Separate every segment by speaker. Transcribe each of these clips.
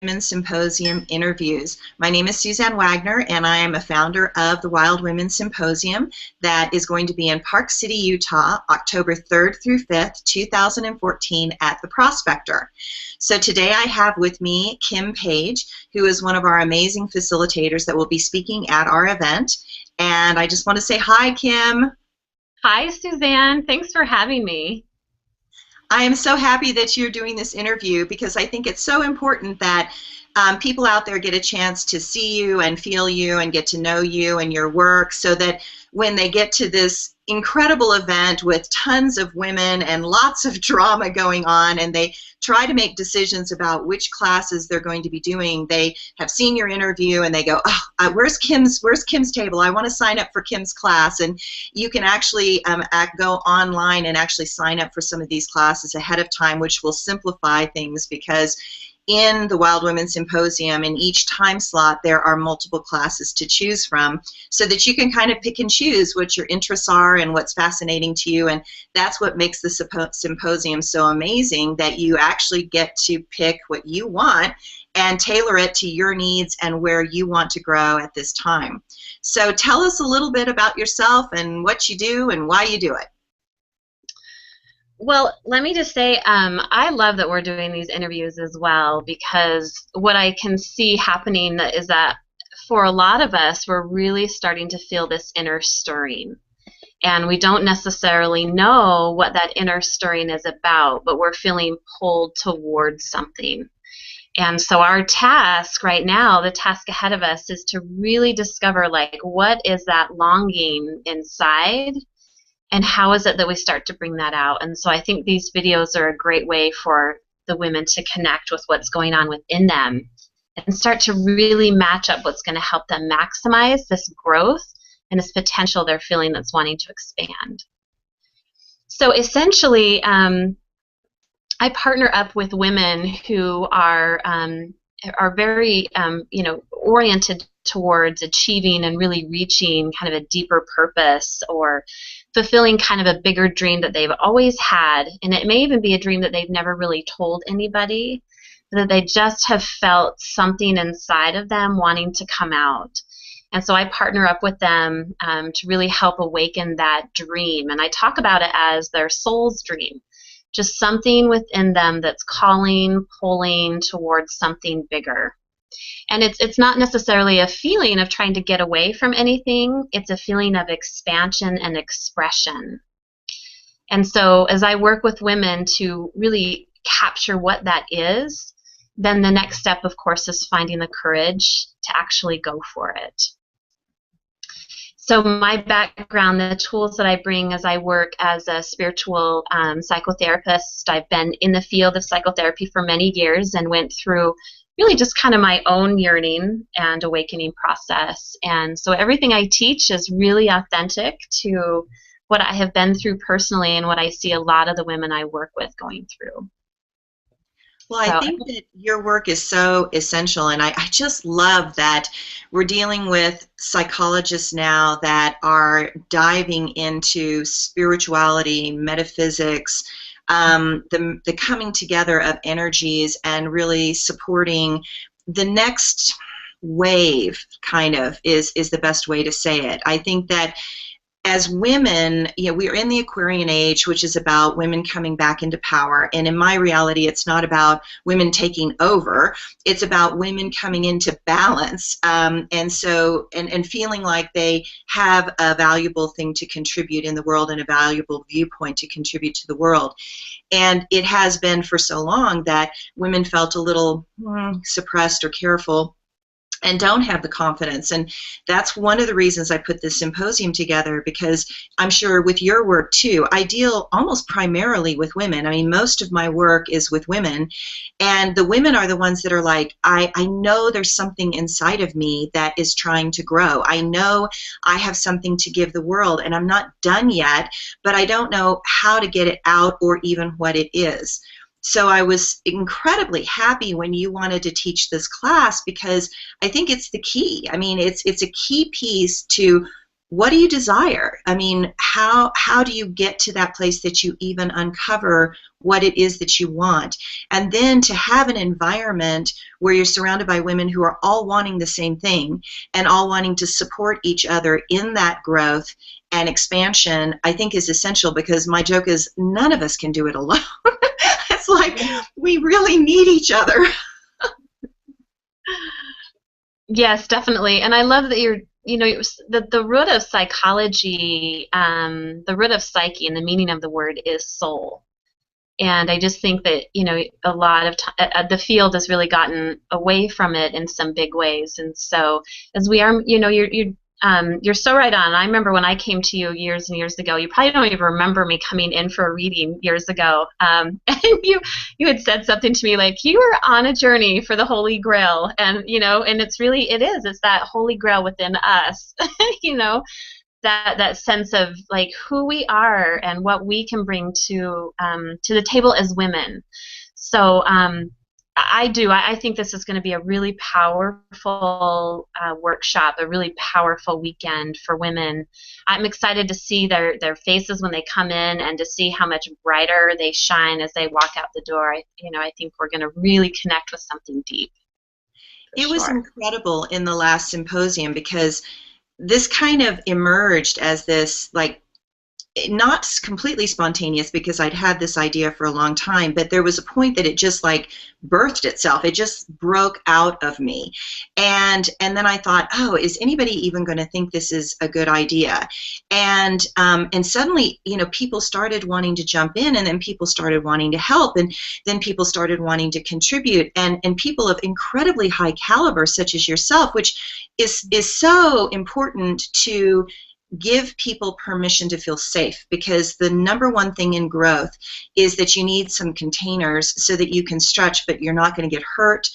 Speaker 1: Women Symposium interviews. My name is Suzanne Wagner, and I am a founder of the Wild Women Symposium that is going to be in Park City, Utah, October 3rd through 5th, 2014 at the Prospector. So today I have with me Kim Page, who is one of our amazing facilitators that will be speaking at our event. And I just want to say hi, Kim.
Speaker 2: Hi, Suzanne. Thanks for having me.
Speaker 1: I am so happy that you're doing this interview because I think it's so important that people out there get a chance to see you and feel you and get to know you and your work, so that when they get to this incredible event with tons of women and lots of drama going on, and they try to make decisions about which classes they're going to be doing, they have seen your interview and they go, oh, where's Kim's table? I want to sign up for Kim's class. And you can actually go online and actually sign up for some of these classes ahead of time, which will simplify things, because in the Wild Women Symposium, in each time slot, there are multiple classes to choose from, so that you can kind of pick and choose what your interests are and what's fascinating to you. And that's what makes the symposium so amazing, that you actually get to pick what you want and tailor it to your needs and where you want to grow at this time. So tell us a little bit about yourself and what you do and why you do it.
Speaker 2: Well, let me just say, I love that we're doing these interviews as well, because what I can see happening is that for a lot of us, we're really starting to feel this inner stirring. And we don't necessarily know what that inner stirring is about, but we're feeling pulled towards something. And so our task right now, the task ahead of us, is to really discover, like, what is that longing inside? And how is it that we start to bring that out? And so I think these videos are a great way for the women to connect with what's going on within them and start to really match up what's going to help them maximize this growth and this potential they're feeling that's wanting to expand. So essentially, I partner up with women who are very oriented towards achieving and really reaching kind of a deeper purpose, or fulfilling kind of a bigger dream that they've always had. And it may even be a dream that they've never really told anybody, that they just have felt something inside of them wanting to come out. And so I partner up with them to really help awaken that dream. And I talk about it as their soul's dream, just something within them that's calling, pulling towards something bigger. And it's not necessarily a feeling of trying to get away from anything. It's a feeling of expansion and expression. And so as I work with women to really capture what that is, then the next step, of course, is finding the courage to actually go for it. So my background, the tools that I bring as I work as a spiritual psychotherapist, I've been in the field of psychotherapy for many years and went through really just kind of my own yearning and awakening process. And so everything I teach is really authentic to what I have been through personally and what I see a lot of the women I work with going through.
Speaker 1: Well, I think that your work is so essential, and I just love that we're dealing with psychologists now that are diving into spirituality, metaphysics, the coming together of energies, and really supporting the next wave, kind of, is the best way to say it. I think that as women, we are in the Aquarian age, which is about women coming back into power. And in my reality, it's not about women taking over. It's about women coming into balance, and feeling like they have a valuable thing to contribute in the world and a valuable viewpoint to contribute to the world. And it has been for so long that women felt a little suppressed or careful and don't have the confidence. And that's one of the reasons I put this symposium together, because I'm sure with your work too, I deal almost primarily with women. I mean, most of my work is with women, and the women are the ones that are like, I know there's something inside of me that is trying to grow. I know I have something to give the world, and I'm not done yet, but I don't know how to get it out or even what it is. So I was incredibly happy when you wanted to teach this class, because I think it's the key. I mean, it's a key piece to what do you desire? I mean, how do you get to that place that you even uncover what it is that you want? And then to have an environment where you're surrounded by women who are all wanting the same thing and all wanting to support each other in that growth and expansion, I think is essential, because my joke is none of us can do it alone. It's like we really need each other.
Speaker 2: Yes, definitely. And I love that the root of psychology, the root of psyche, and the meaning of the word is soul. And I just think that, a lot of the field has really gotten away from it in some big ways. And so as we are, you're so right on. I remember when I came to you years and years ago. You probably don't even remember me coming in for a reading years ago. And you had said something to me like, you were on a journey for the Holy Grail, and and it's that Holy Grail within us, that sense of like who we are and what we can bring to the table as women. So I think this is going to be a really powerful workshop, a really powerful weekend for women. I'm excited to see their faces when they come in, and to see how much brighter they shine as they walk out the door. I think we're going to really connect with something deep.
Speaker 1: It was incredible in the last symposium, because this kind of emerged as this, like, not completely spontaneous, because I'd had this idea for a long time, but there was a point that it just like birthed itself. It just broke out of me. And then I thought, oh, is anybody even going to think this is a good idea? And suddenly, people started wanting to jump in, and then people started wanting to help, and then people started wanting to contribute, and people of incredibly high caliber, such as yourself, which is so important to give people permission to feel safe, because the number one thing in growth is that you need some containers so that you can stretch, but you're not going to get hurt,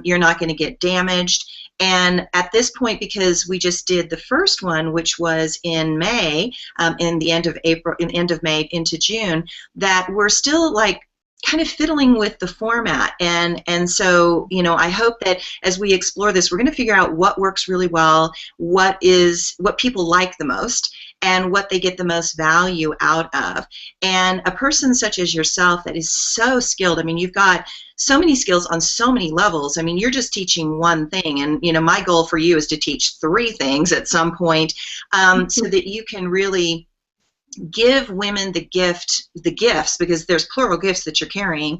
Speaker 1: you're not going to get damaged. And at this point, because we just did the first one, which was in May, in the end of April, in end of May into June, that we're still like kind of fiddling with the format, and so I hope that as we explore this, we're going to figure out what works really well, what people like the most, and what they get the most value out of. And a person such as yourself that is so skilled, I mean, you've got so many skills on so many levels. I mean, you're just teaching one thing, and my goal for you is to teach 3 things at some point, so that you can really give women the gifts, because there's plural gifts that you're carrying,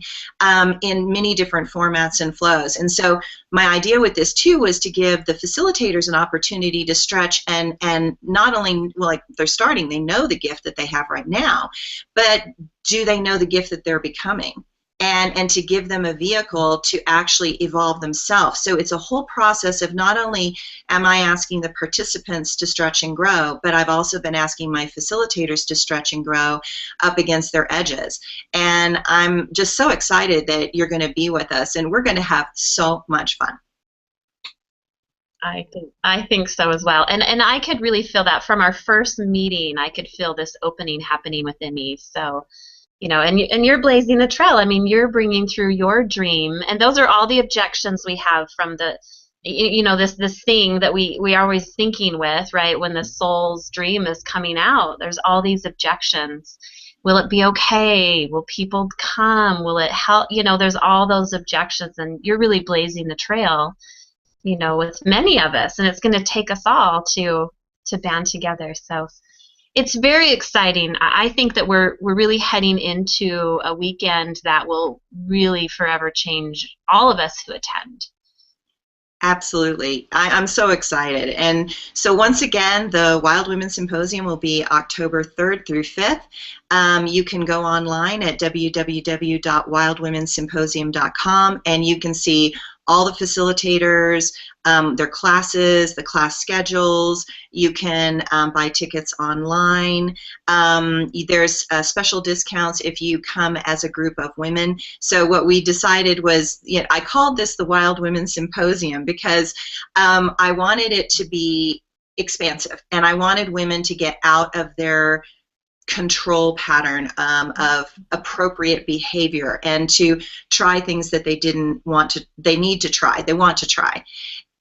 Speaker 1: in many different formats and flows. And so my idea with this too was to give the facilitators an opportunity to stretch, and not only, well, like they're starting, they know the gift that they have right now, but do they know the gift that they're becoming? And to give them a vehicle to actually evolve themselves. So it's a whole process of not only am I asking the participants to stretch and grow, but I've also been asking my facilitators to stretch and grow up against their edges. And I'm just so excited that you're going to be with us, and we're going to have so much fun.
Speaker 2: I think so as well. And I could really feel that from our first meeting. I could feel this opening happening within me. So and you're blazing the trail. I mean, you're bringing through your dream, and those are all the objections we have from the, this thing that we are always thinking with, right? When the soul's dream is coming out, there's all these objections. Will it be okay? Will people come? Will it help? There's all those objections, and you're really blazing the trail, with many of us, and it's going to take us all to band together. So it's very exciting. I think that we're really heading into a weekend that will really forever change all of us who attend.
Speaker 1: Absolutely. I'm so excited. And so once again, the Wild Women Symposium will be October 3rd through 5th. You can go online at www.wildwomensymposium.com, and you can see all the facilitators, their classes, the class schedules. You can buy tickets online. There's special discounts if you come as a group of women. So what we decided was, I called this the Wild Women Symposium because I wanted it to be expansive, and I wanted women to get out of their control pattern of appropriate behavior, and to try things that they didn't want to, they need to try, they want to try.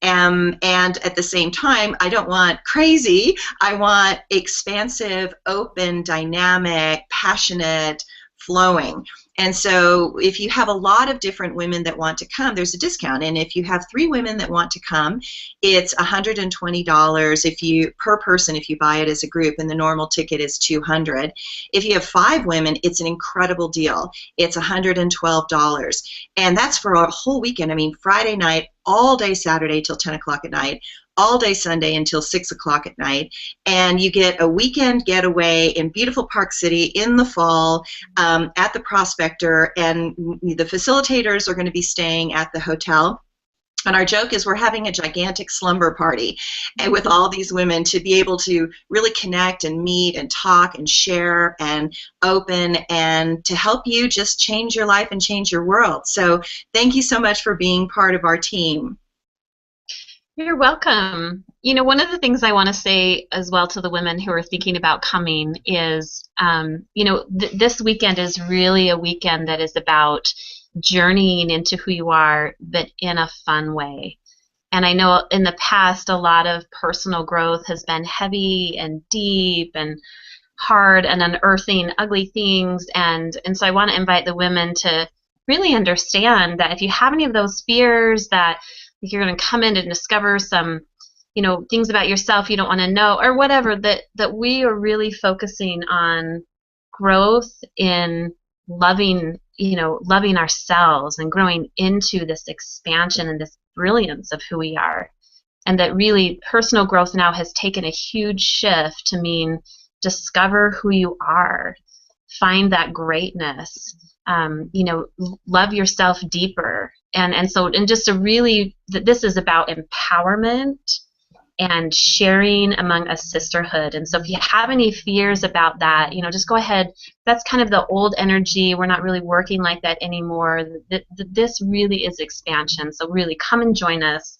Speaker 1: And at the same time, I don't want crazy. I want expansive, open, dynamic, passionate, flowing. And so if you have a lot of different women that want to come, there's a discount. And if you have 3 women that want to come, it's $120 if you per person if you buy it as a group, and the normal ticket is $200. If you have 5 women, it's an incredible deal. It's $112. And that's for a whole weekend. I mean, Friday night, all day Saturday till 10 o'clock at night, all day Sunday until 6 o'clock at night, and you get a weekend getaway in beautiful Park City in the fall at the Prospector, and the facilitators are going to be staying at the hotel. And our joke is we're having a gigantic slumber party with all these women to be able to really connect and meet and talk and share and open and to help you just change your life and change your world. So thank you so much for being part of our team.
Speaker 2: You're welcome. You know, one of the things I want to say as well to the women who are thinking about coming is, you know, this weekend is really a weekend that is about journeying into who you are, but in a fun way. And I know in the past, a lot of personal growth has been heavy and deep and hard and unearthing ugly things. And so I want to invite the women to really understand that if you have any of those fears that you're going to come in and discover some, you know, things about yourself you don't want to know or whatever, that we are really focusing on growth in loving, you know, loving ourselves and growing into this expansion and this brilliance of who we are. And that really personal growth now has taken a huge shift to mean discover who you are, find that greatness, you know, love yourself deeper. And just to really, this is about empowerment and sharing among a sisterhood. And so if you have any fears about that, you know, just go ahead. That's kind of the old energy. We're not really working like that anymore. This really is expansion. So really come and join us.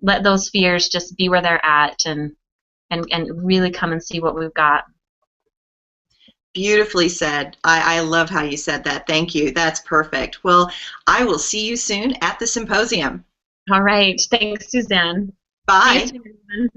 Speaker 2: Let those fears just be where they're at and really come and see what we've got.
Speaker 1: Beautifully said. I love how you said that. Thank you. That's perfect. Well, I will see you soon at the symposium.
Speaker 2: All right. Thanks, Suzanne. See you
Speaker 1: Bye.
Speaker 2: soon, everyone.